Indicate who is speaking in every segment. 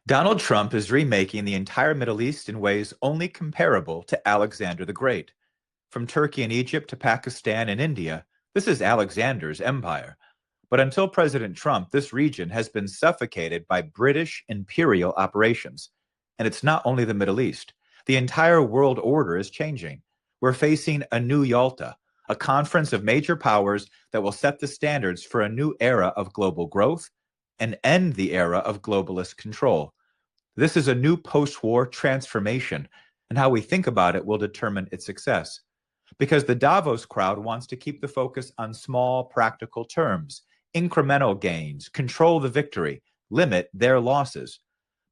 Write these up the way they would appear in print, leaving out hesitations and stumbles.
Speaker 1: Donald Trump is remaking the entire Middle East in ways only comparable to Alexander the Great. From Turkey and Egypt to Pakistan and India, this is Alexander's empire. But until President Trump, this region has been suffocated by British imperial operations. And it's not only the Middle East. The entire world order is changing. We're facing a new Yalta, a conference of major powers that will set the standards for a new era of global growth and end the era of globalist control. This is a new post-war transformation, and how we think about it will determine its success. Because the Davos crowd wants to keep the focus on small, practical terms, incremental gains, control the victory, limit their losses.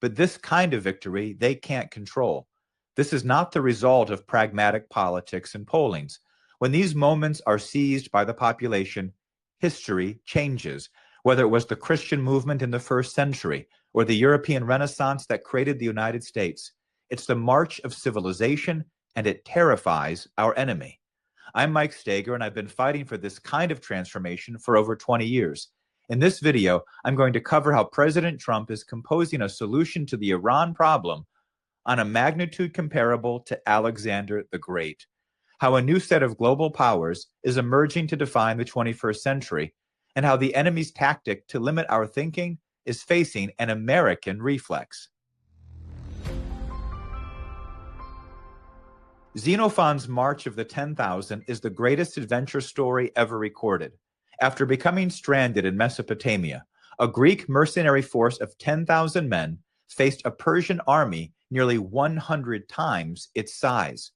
Speaker 1: But this kind of victory they can't control. This is not the result of pragmatic politics and pollings. When these moments are seized by the population, history changes, whether it was the Christian movement in the first century or the European Renaissance that created the United States. It's the march of civilization, and it terrifies our enemy. I'm Mike Stager, and I've been fighting for this kind of transformation for over 20 years. In this video, I'm going to cover how President Trump is composing a solution to the Iran problem on a magnitude comparable to Alexander the Great, how a new set of global powers is emerging to define the 21st century, and how the enemy's tactic to limit our thinking is facing an American reflex. Xenophon's March of the 10,000 is the greatest adventure story ever recorded. After becoming stranded in Mesopotamia, a Greek mercenary force of 10,000 men faced a Persian army nearly 100 times its size.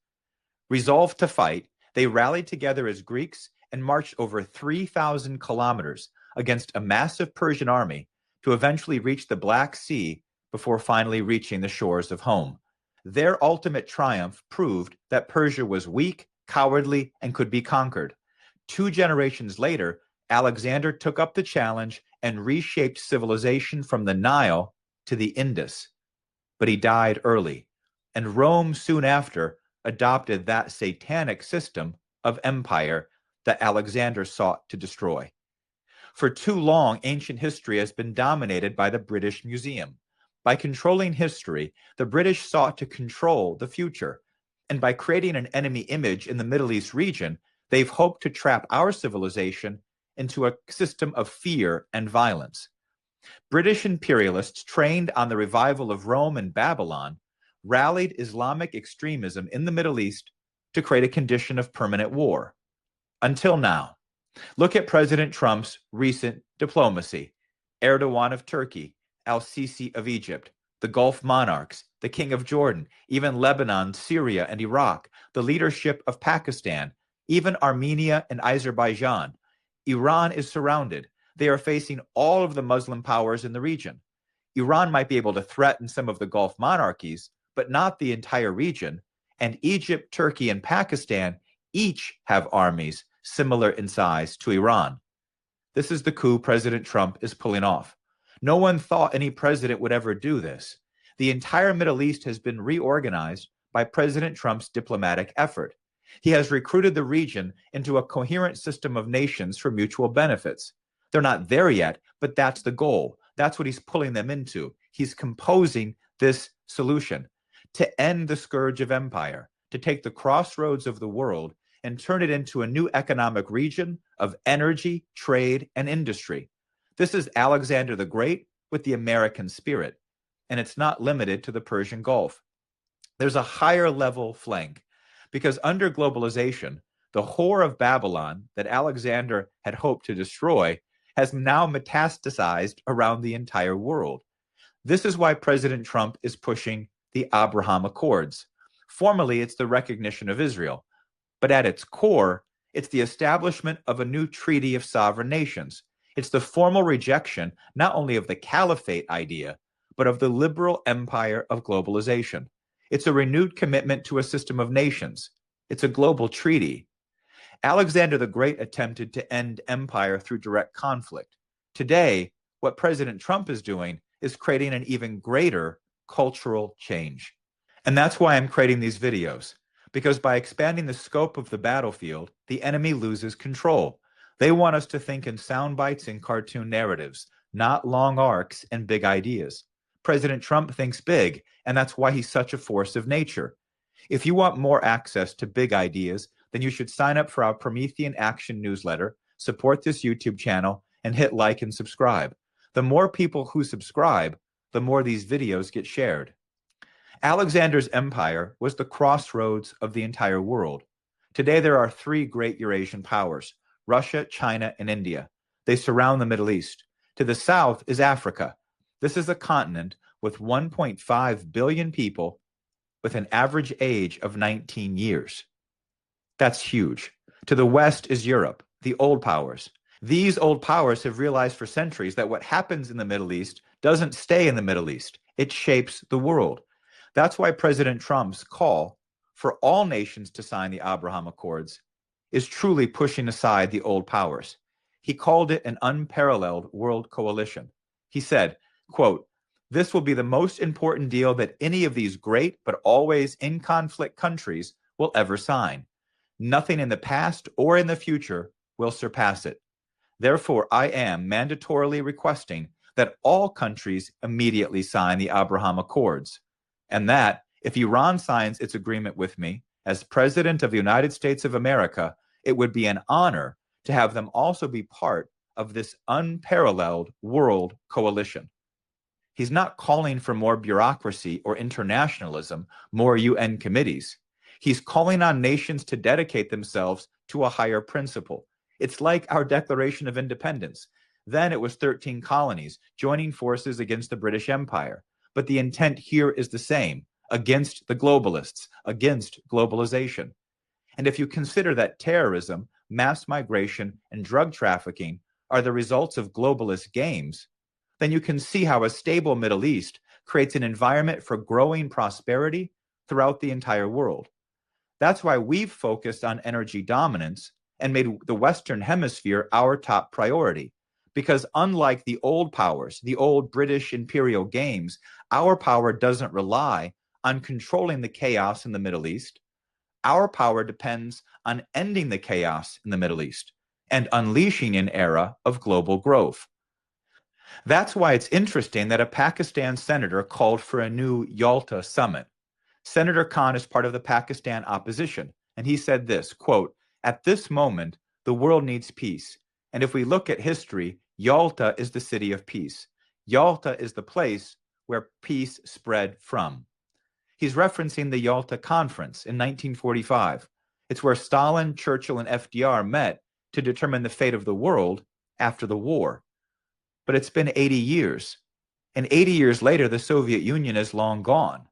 Speaker 1: Resolved to fight, they rallied together as Greeks and marched over 3,000 kilometers against a massive Persian army to eventually reach the Black Sea before finally reaching the shores of home. Their ultimate triumph proved that Persia was weak, cowardly, and could be conquered. 2 generations later, Alexander took up the challenge and reshaped civilization from the Nile to the Indus. But he died early, and Rome soon after adopted that satanic system of empire that Alexander sought to destroy. For too long, ancient history has been dominated by the British Museum. By controlling history, the British sought to control the future. And by creating an enemy image in the Middle East region, they've hoped to trap our civilization into a system of fear and violence. British imperialists trained on the revival of Rome and Babylon rallied Islamic extremism in the Middle East to create a condition of permanent war. Until now. Look at President Trump's recent diplomacy. Erdogan of Turkey, al-Sisi of Egypt, the Gulf monarchs, the King of Jordan, even Lebanon, Syria, and Iraq, the leadership of Pakistan, even Armenia and Azerbaijan. Iran is surrounded. They are facing all of the Muslim powers in the region. Iran might be able to threaten some of the Gulf monarchies, but not the entire region. And Egypt, Turkey, and Pakistan each have armies similar in size to Iran. This is the coup President Trump is pulling off. No one thought any president would ever do this. The entire Middle East has been reorganized by President Trump's diplomatic effort. He has recruited the region into a coherent system of nations for mutual benefits. They're not there yet, but that's the goal. That's what he's pulling them into. He's composing this solution to end the scourge of empire, to take the crossroads of the world and turn it into a new economic region of energy, trade, and industry. This is Alexander the Great with the American spirit, and it's not limited to the Persian Gulf. There's a higher level flank, because under globalization, the whore of Babylon that Alexander had hoped to destroy has now metastasized around the entire world. This is why President Trump is pushing the Abraham Accords. Formally, it's the recognition of Israel. But at its core, it's the establishment of a new treaty of sovereign nations. It's the formal rejection not only of the caliphate idea, but of the liberal empire of globalization. It's a renewed commitment to a system of nations. It's a global treaty. Alexander the Great attempted to end empire through direct conflict. Today, what President Trump is doing is creating an even greater cultural change. And that's why I'm creating these videos. Because by expanding the scope of the battlefield, the enemy loses control. They want us to think in sound bites and cartoon narratives, not long arcs and big ideas. President Trump thinks big, and that's why he's such a force of nature. If you want more access to big ideas, then you should sign up for our Promethean Action newsletter, support this YouTube channel, and hit like and subscribe. The more people who subscribe, the more these videos get shared. Alexander's empire was the crossroads of the entire world. Today there are three great Eurasian powers: Russia, China, and India. They surround the Middle East. To the south is Africa. This is a continent with 1.5 billion people with an average age of 19 years. That's huge. To the west is Europe, the old powers. These old powers have realized for centuries that what happens in the Middle East doesn't stay in the Middle East. It shapes the world. That's why President Trump's call for all nations to sign the Abraham Accords is truly pushing aside the old powers. He called it an unparalleled world coalition. He said, quote, "This will be the most important deal that any of these great but always in conflict countries will ever sign. Nothing in the past or in the future will surpass it. Therefore, I am mandatorily requesting that all countries immediately sign the Abraham Accords, and that if Iran signs its agreement with me as President of the United States of America, it would be an honor to have them also be part of this unparalleled world coalition." He's not calling for more bureaucracy or internationalism, more UN committees. He's calling on nations to dedicate themselves to a higher principle. It's like our Declaration of Independence. Then it was 13 colonies joining forces against the British Empire. But the intent here is the same: against the globalists, against globalization. And if you consider that terrorism, mass migration, and drug trafficking are the results of globalist games, then you can see how a stable Middle East creates an environment for growing prosperity throughout the entire world. That's why we've focused on energy dominance and made the Western Hemisphere our top priority. Because unlike the old powers, the old British imperial games, our power doesn't rely on controlling the chaos in the Middle East. Our power depends on ending the chaos in the Middle East and unleashing an era of global growth. That's why it's interesting that a Pakistan senator called for a new Yalta summit. Senator Khan is part of the Pakistan opposition, and he said this, quote, "At this moment, the world needs peace. And if we look at history, Yalta is the city of peace. Yalta is the place where peace spread from." He's referencing the Yalta Conference in 1945. It's where Stalin, Churchill, and FDR met to determine the fate of the world after the war. But it's been 80 years. And 80 years later, the Soviet Union is long gone.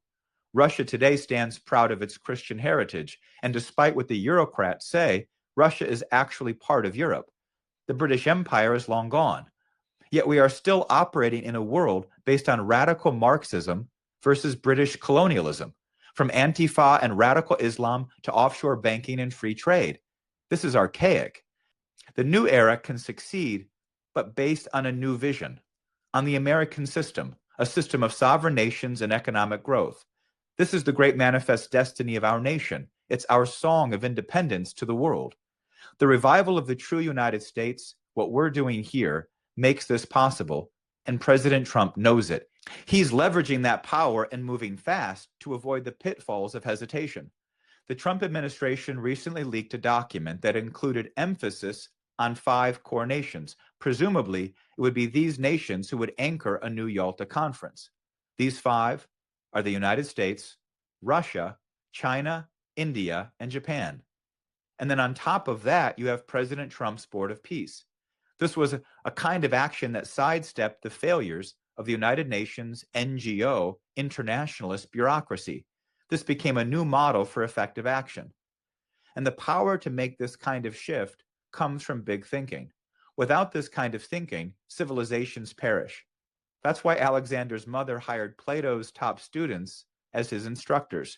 Speaker 1: Russia today stands proud of its Christian heritage, and despite what the Eurocrats say, Russia is actually part of Europe. The British Empire is long gone. Yet we are still operating in a world based on radical Marxism versus British colonialism, from Antifa and radical Islam to offshore banking and free trade. This is archaic. The new era can succeed, but based on a new vision, on the American system, a system of sovereign nations and economic growth. This is the great manifest destiny of our nation. It's our song of independence to the world. The revival of the true United States, what we're doing here, makes this possible, and President Trump knows it. He's leveraging that power and moving fast to avoid the pitfalls of hesitation. The Trump administration recently leaked a document that included emphasis on 5 core nations. Presumably, it would be these nations who would anchor a new Yalta conference. These 5 are the United States, Russia, China, India, and Japan. And then on top of that, you have President Trump's Board of Peace. This was a kind of action that sidestepped the failures of the United Nations NGO internationalist bureaucracy. This became a new model for effective action. And the power to make this kind of shift comes from big thinking. Without this kind of thinking, civilizations perish. That's why Alexander's mother hired Plato's top students as his instructors.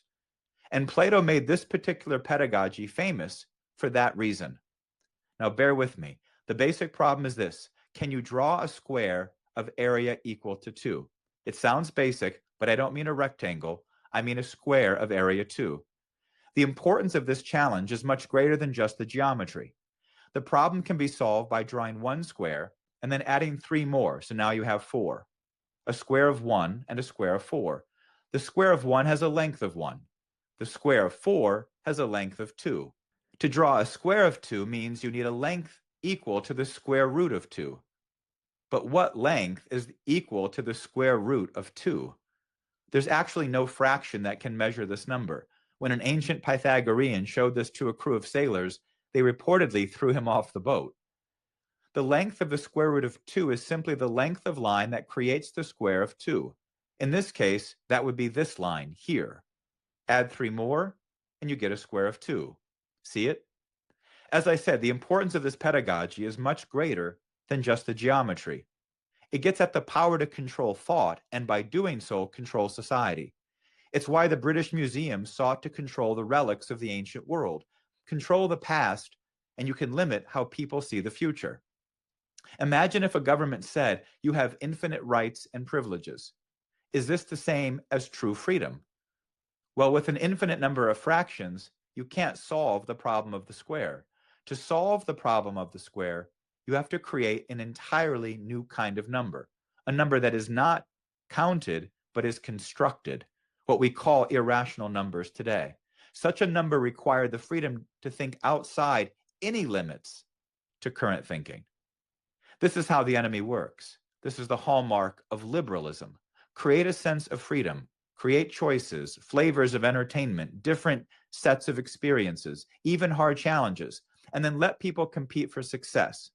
Speaker 1: And Plato made this particular pedagogy famous for that reason. Now bear with me. The basic problem is this: can you draw a square of area equal to 2? It sounds basic, but I don't mean a rectangle. I mean a square of area 2. The importance of this challenge is much greater than just the geometry. The problem can be solved by drawing 1 square and then adding 3 more, so now you have 4. a square of 1 and a square of 4. The square of 1 has a length of 1. The square of 4 has a length of 2. To draw a square of 2 means you need a length equal to the square root of 2. But what length is equal to the square root of 2? There's actually no fraction that can measure this number. When an ancient Pythagorean showed this to a crew of sailors, they reportedly threw him off the boat. The length of the square root of 2 is simply the length of line that creates the square of 2. In this case, that would be this line here. Add 3 more, and you get a square of 2. See it? As I said, the importance of this pedagogy is much greater than just the geometry. It gets at the power to control thought, and by doing so, control society. It's why the British Museum sought to control the relics of the ancient world. Control the past, and you can limit how people see the future. Imagine if a government said, you have infinite rights and privileges. Is this the same as true freedom? Well, with an infinite number of fractions, you can't solve the problem of the square. To solve the problem of the square, you have to create an entirely new kind of number, a number that is not counted, but is constructed, what we call irrational numbers today. Such a number required the freedom to think outside any limits to current thinking. This is how the enemy works. This is the hallmark of liberalism. Create a sense of freedom, create choices, flavors of entertainment, different sets of experiences, even hard challenges, and then let people compete for success.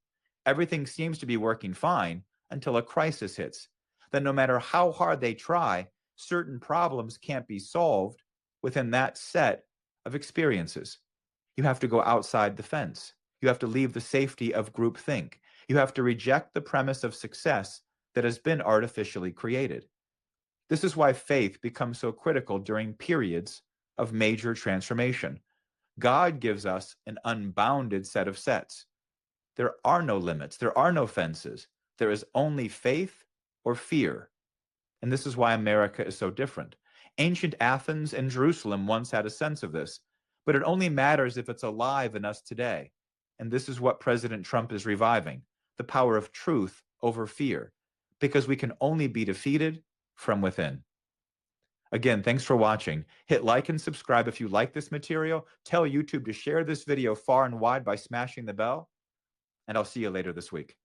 Speaker 1: Everything seems to be working fine until a crisis hits. Then no matter how hard they try, certain problems can't be solved within that set of experiences. You have to go outside the fence. You have to leave the safety of groupthink. You have to reject the premise of success that has been artificially created. This is why faith becomes so critical during periods of major transformation. God gives us an unbounded set of sets. There are no limits. There are no fences. There is only faith or fear. And this is why America is so different. Ancient Athens and Jerusalem once had a sense of this, but it only matters if it's alive in us today. And this is what President Trump is reviving, the power of truth over fear, because we can only be defeated from within. Again, thanks for watching. Hit like and subscribe if you like this material. Tell YouTube to share this video far and wide by smashing the bell, and I'll see you later this week.